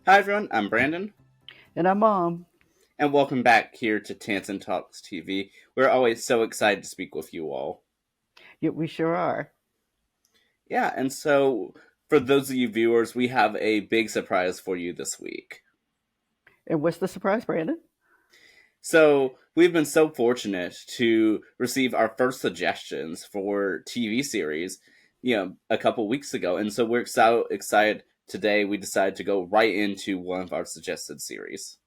Hi everyone, I'm Brandon, And I'm Mom. and welcome back here to Tansson Talks TV. We're always so excited to speak with you all. Yeah, we sure are. Yeah, and so for those of you viewers, we have a big surprise for you this week. And what's the surprise, Brandon? So we've been so fortunate to receive our first suggestions for TV series, a couple weeks ago, and so we're so excited today. We decided to go right into one of our suggested series.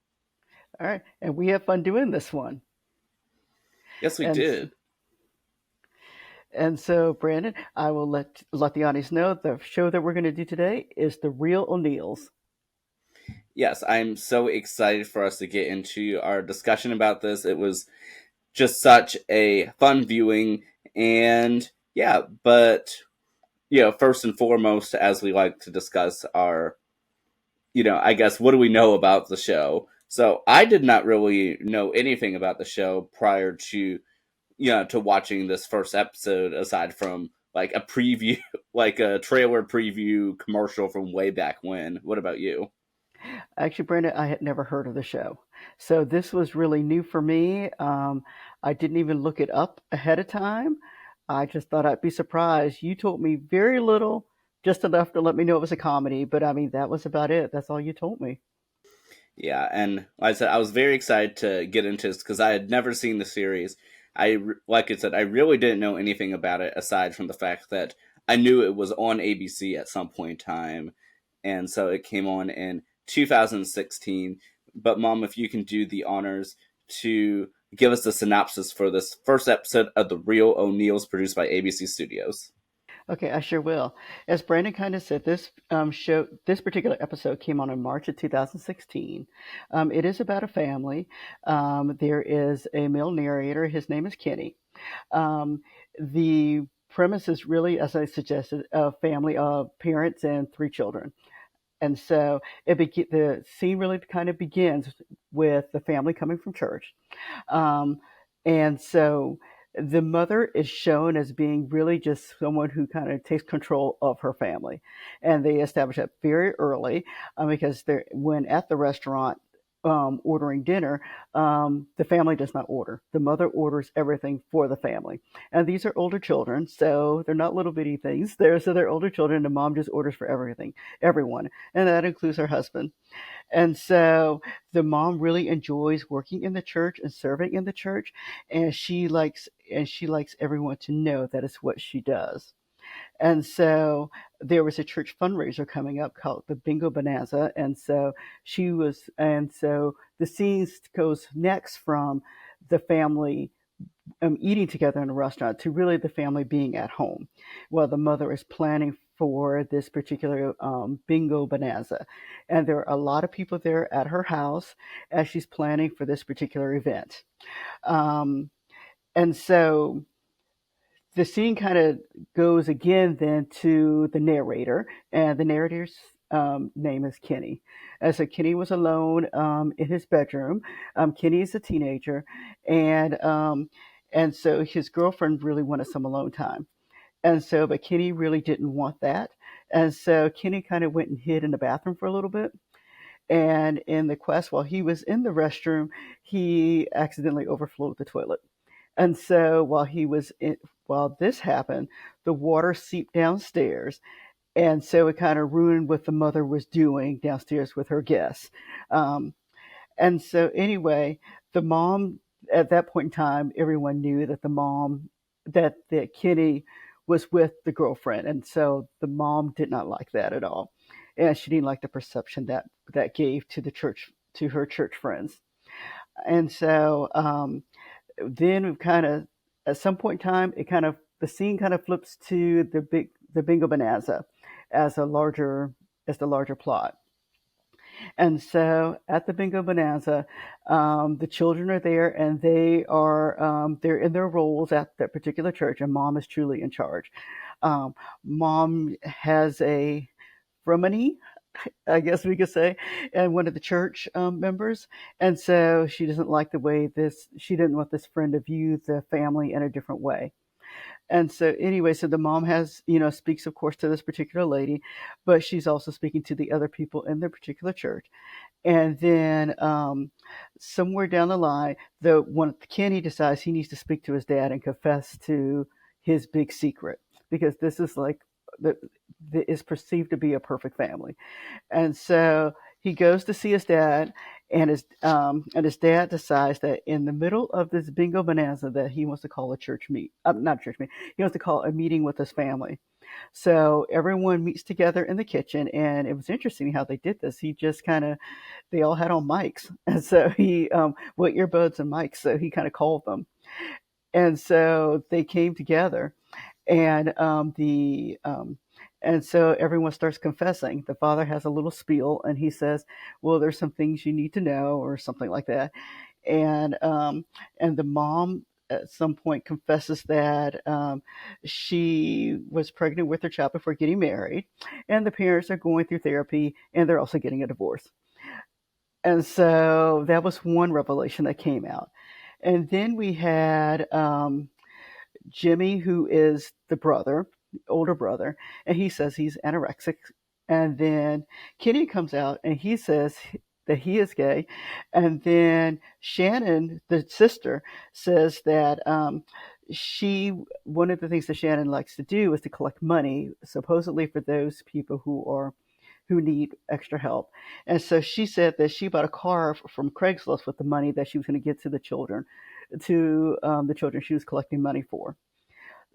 All right. And we have fun doing this one. Yes, we And did. and so, Brandon, I will let the audience know the show that we're going to do today is The Real O'Neills. Yes, I'm so excited for us to get into our discussion about this. It was just such a fun viewing, and yeah, but first and foremost, as we like to discuss our, I guess, what do we know about the show? So I did not really know anything about the show prior to to watching this first episode, aside from like a preview, like a trailer preview commercial from way back when. What about you? Actually, Brandon, I had never heard of the show. So this was really new for me. I didn't even look it up ahead of time. I just thought I'd be surprised. You told me very little, just enough to let me know it was a comedy. But I mean, that was about it. That's all you told me. Yeah, and like I said, I was very excited to get into this because I had never seen the series. Like I said, I really didn't know anything about it aside from the fact that I knew it was on ABC at some point in time, and so it came on in 2016. But Mom, if you can do the honors to give us the synopsis for this first episode of The Real O'Neills, produced by ABC Studios. Okay, I sure will. As Brandon kind of said, this particular episode came on in March of 2016. It is about a family. There is a male narrator. His name is Kenny. Um, the premise is really, as I suggested, a family of parents and three children. And so the scene really kind of begins with the family coming from church. Um, and so the mother is shown as being really just someone who kind of takes control of her family. And they establish that very early because when at the restaurant ordering dinner, the family does not order. The mother orders everything for the family. And these are older children, so they're not little bitty things. They're older children, and the mom just orders for everything, everyone. And that includes her husband. And so the mom really enjoys working in the church and serving in the church, and she likes everyone to know that it's what she does. And so there was a church fundraiser coming up called the Bingo Bonanza, and so the scenes goes next from the family eating together in a restaurant to really the family being at home. Well, the mother is planning for this particular bingo bonanza, and there are a lot of people there at her house as she's planning for this particular event. Um, and so the scene kind of goes again then to the narrator, and the narrator's name is Kenny. And so Kenny was alone in his bedroom. Kenny is a teenager, and um, and so his girlfriend really wanted some alone time. But Kenny really didn't want that. And so Kenny kind of went and hid in the bathroom for a little bit. And in the quest, while he was in the restroom, he accidentally overflowed the toilet. And so while this happened, the water seeped downstairs, and so it kind of ruined what the mother was doing downstairs with her guests. Um, and so anyway, the mom at that point in time, everyone knew that that Kenny was with the girlfriend, and so the mom did not like that at all, and she didn't like the perception that gave to the church to her church friends. And so then we kind of at some point in time the scene kind of flips to the bingo bonanza as the larger plot. And so at the bingo bonanza, the children are there, and they're in their roles at that particular church, and mom is truly in charge. Mom has a Romani, I guess we could say, and one of the church members. And so she didn't want this friend to view the family in a different way. And so anyway, so the mom has, speaks of course to this particular lady, but she's also speaking to the other people in the particular church. And then somewhere down the line, Kenny decides he needs to speak to his dad and confess to his big secret, because this is like the, is perceived to be a perfect family. And so he goes to see his dad, and his dad decides that in the middle of this bingo bonanza that he wants to call a church meet, not a church meet, he wants to call a meeting with his family. So everyone meets together in the kitchen, and it was interesting how they did this. He just kind of, they all had on mics, and so he with earbuds and mics, so he kind of called them, and so they came together, and the and so everyone starts confessing. The father has a little spiel, and he says, "Well, there's some things you need to know," or something like that, and the mom at some point confesses that she was pregnant with her child before getting married, and the parents are going through therapy, and they're also getting a divorce. And so that was one revelation that came out. And then we had Jimmy, who is the brother, the older brother, and he says he's anorexic. And then Kenny comes out and he says that he is gay. And then Shannon, the sister, says that one of the things that Shannon likes to do is to collect money, supposedly for those people who need extra help. And so she said that she bought a car from Craigslist with the money that she was going to get to the children she was collecting money for.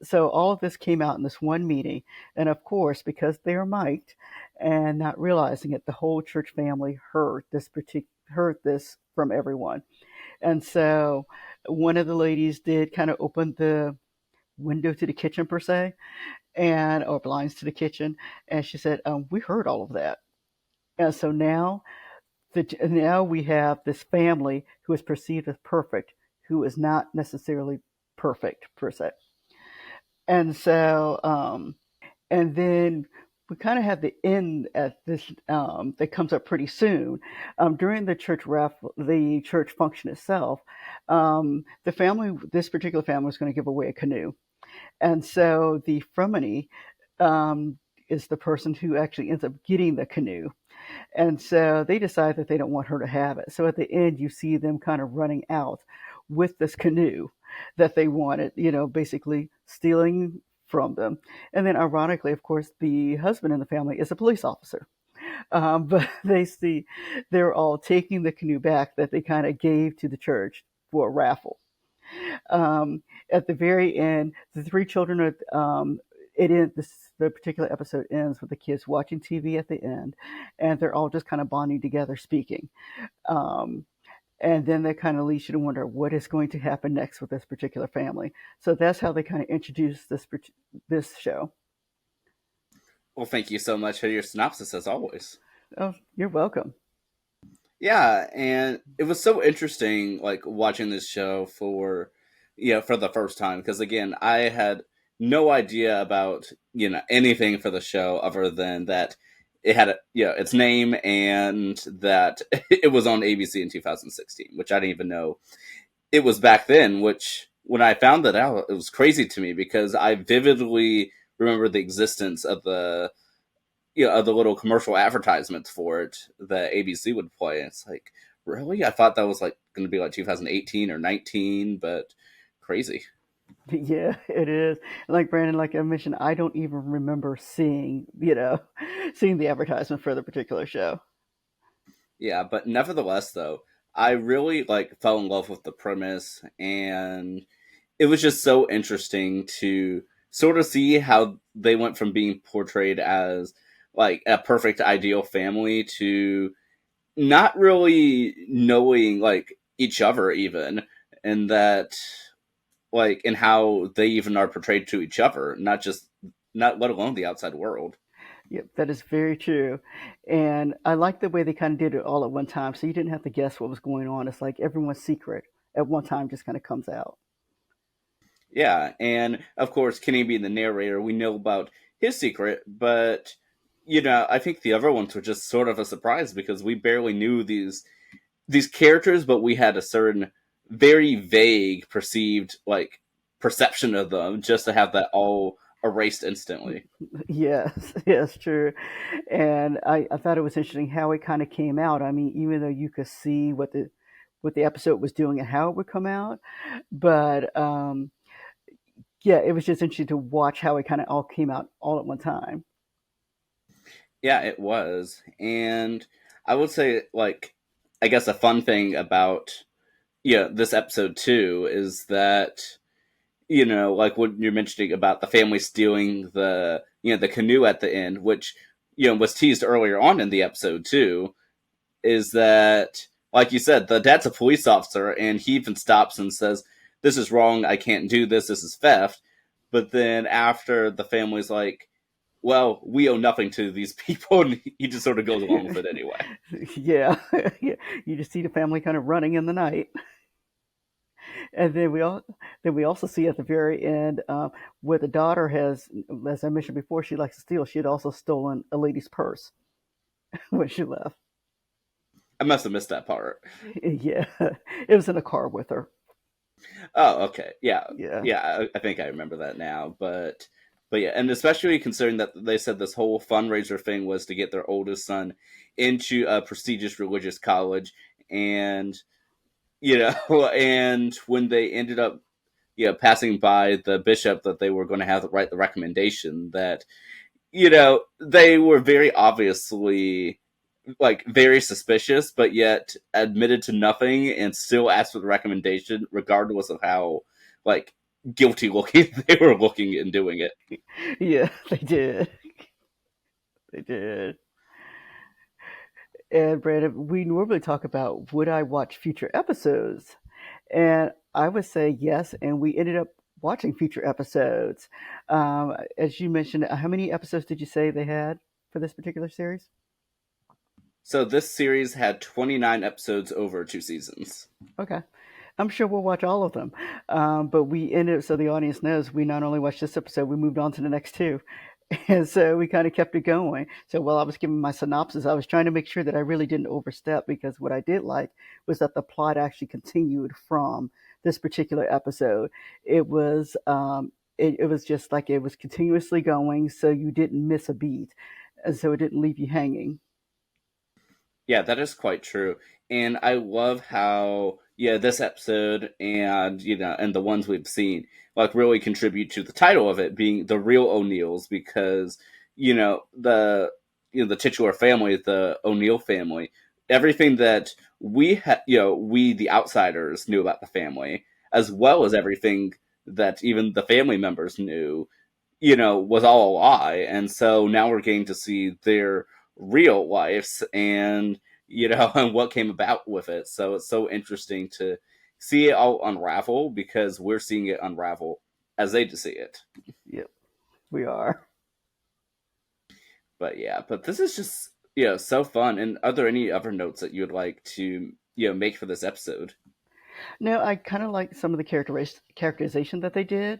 So all of this came out in this one meeting. And of course, because they are mic'd and not realizing it, the whole church family heard this from everyone. And so one of the ladies did kind of open the window to the kitchen per se, and or blinds to the kitchen, and she said, "We heard all of that." And so now we have this family who is perceived as perfect, who is not necessarily perfect per se. And so, and then we kind of have the end at this that comes up pretty soon. During the church function itself, this particular family was going to give away a canoe, and so the Frumeny is the person who actually ends up getting the canoe. And so they decide that they don't want her to have it. So at the end, you see them kind of running out with this canoe that they wanted, basically stealing from them. And then, ironically, of course, the husband in the family is a police officer. But they're all taking the canoe back that they kind of gave to the church for a raffle. At the very end, the three children the particular episode ends with the kids watching TV at the end, and they're all just kind of bonding together, speaking. Um, and then that kind of leads you to wonder what is going to happen next with this particular family. So that's how they kind of introduce this show. Well, thank you so much for your synopsis as always. Oh, you're welcome. Yeah, and it was so interesting, like watching this show for the first time, because again, I had no idea about anything for the show other than that it had its name and that it was on ABC in 2016, which I didn't even know it was back then. Which when I found that out, it was crazy to me because I vividly remember the existence of the little commercial advertisements for it that ABC would play. And it's like, really? I thought that was like going to be like 2018 or 19, but crazy. Yeah, it is. Like Brandon, like I mentioned, I don't even remember seeing the advertisement for the particular show. Yeah, but nevertheless, though, I really like fell in love with the premise, and it was just so interesting to sort of see how they went from being portrayed as like a perfect ideal family to not really knowing like each other even, and that like and how they even are portrayed to each other, not let alone the outside world. Yep, that is very true. And I like the way they kind of did it all at one time. So you didn't have to guess what was going on. It's like everyone's secret at one time just kind of comes out. Yeah, and of course, Kenny being the narrator, we know about his secret, but I think the other ones were just sort of a surprise because we barely knew these characters, but we had a certain very vague perceived like perception of them just to have that all erased instantly. Yes, yes, true. And I thought it was interesting how it kind of came out. I mean, even though you could see what the episode was doing and how it would come out, but yeah, it was just interesting to watch how it kind of all came out all at one time. Yeah, it was. And I would say, like, I guess a fun thing about, this episode too is that, like what you're mentioning about the family stealing the canoe at the end, which, was teased earlier on in the episode too, is that, like you said, the dad's a police officer and he even stops and says, "This is wrong. I can't do this. This is theft." But then after the family's like, "Well, we owe nothing to these people," and he just sort of goes along with it anyway. Yeah, yeah. You just see the family kind of running in the night, and then we also see at the very end where the daughter has, as I mentioned before, she likes to steal. She had also stolen a lady's purse when she left. I must have missed that part. Yeah, it was in a car with her. Oh, okay. Yeah. Yeah, Yeah, I think I remember that now. But yeah, and especially considering that they said this whole fundraiser thing was to get their oldest son into a prestigious religious college, and and when they ended up passing by the bishop that they were going to have to write the recommendation, that they were very obviously like very suspicious, but yet admitted to nothing and still asked for the recommendation, regardless of how like guilty looking they were looking in doing it. yeah, they did. They did. And Brandon, we normally talk about would I watch future episodes? And I would say yes, and we ended up watching future episodes. As you mentioned, how many episodes did you say they had for this particular series? So this series had 29 episodes over 2 seasons. Okay. I'm sure we'll watch all of them. But we ended up, so the audience knows, we not only watched this episode, we moved on to the next two. And so we kind of kept it going. So while I was giving my synopsis, I was trying to make sure that I really didn't overstep, because what I did like was that the plot actually continued from this particular episode. It was just like it was continuously going, so you didn't miss a beat, and so it didn't leave you hanging. Yeah, that is quite true. And I love how this episode and and the ones we've seen like really contribute to the title of it being The Real O'Neills, because the titular family, the O'Neill family, everything that we the outsiders knew about the family, as well as everything that even the family members knew, was all a lie. And so now we're getting to see their real lives and, and what came about with it. So it's so interesting to see it all unravel because we're seeing it unravel as they see it. Yep, we are. But yeah, but this is just, so fun. And are there any other notes that you'd like to, make for this episode? No, I kind of like some of the characterization that they did,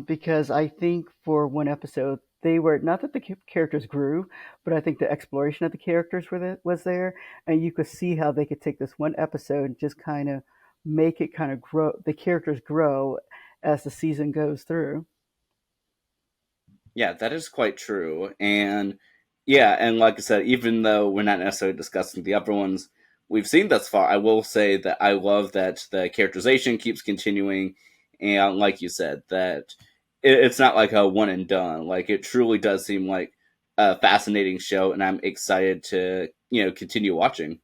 because I think for one episode they were not that the characters grew, but I think the exploration of the characters was there, and you could see how they could take this one episode and just kind of make it kind of grow. The characters grow as the season goes through. Yeah, that is quite true. And yeah, and like I said, even though we're not necessarily discussing the other ones we've seen thus far, I will say that I love that the characterization keeps continuing. And like you said, that it's not like a one and done. Like it truly does seem like a fascinating show, and I'm excited to, continue watching.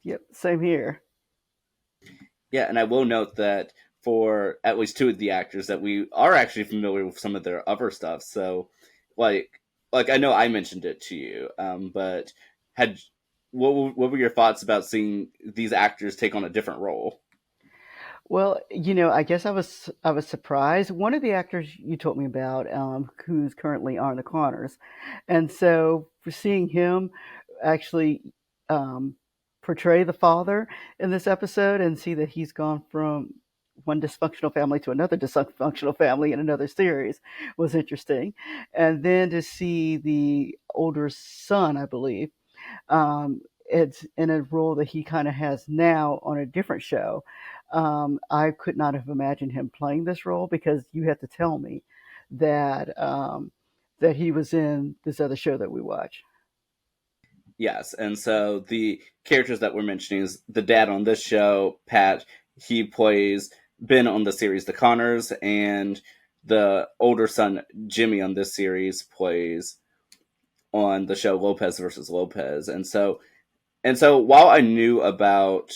Yep, same here. Yeah, and I will note that for at least two of the actors that we are actually familiar with some of their other stuff. So, like, I know I mentioned it to you, but had what were your thoughts about seeing these actors take on a different role? Well, I guess I was surprised. One of the actors you told me about, who's currently on the Connors, and so for seeing him actually um, portray the father in this episode and see that he's gone from one dysfunctional family to another dysfunctional family in another series was interesting, and then to see the older son, I believe, it's in a role that he kind of has now on a different show. I could not have imagined him playing this role because you had to tell me that that he was in this other show that we watch. Yes, and so the characters that we're mentioning is the dad on this show, Pat. He plays Ben on the series The Connors, and the older son, Jimmy, on this series plays on the show Lopez versus Lopez. And so while I knew about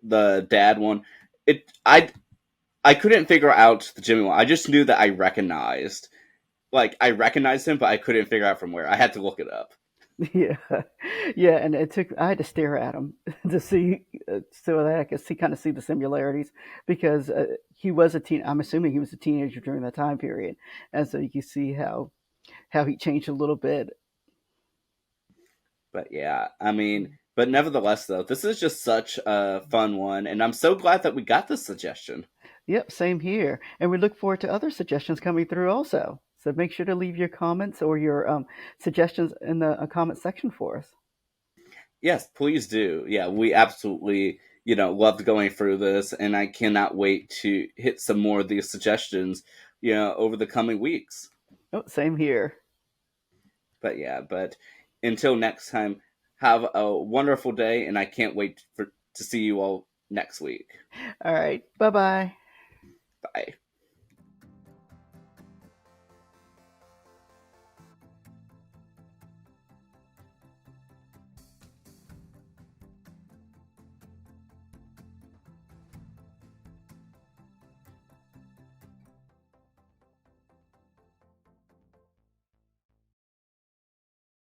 the dad one, it I couldn't figure out the Jimmy one. I just knew that I recognized him, but I couldn't figure out from where. I had to look it up. Yeah, yeah, and it took I had to stare at him to see so that I could see kind of see the similarities because he was a teen. I'm assuming he was a teenager during that time period, and so you can see how he changed a little bit. But yeah, I mean, but nevertheless, though, this is just such a fun one, and I'm so glad that we got this suggestion. Yep, same here, and we look forward to other suggestions coming through also. So make sure to leave your comments or your suggestions in the comment section for us. Yes, please do. Yeah, we absolutely, loved going through this, and I cannot wait to hit some more of these suggestions, over the coming weeks. Oh, same here. But yeah, but until next time, have a wonderful day, and I can't wait to see you all next week. All right, bye bye. Bye.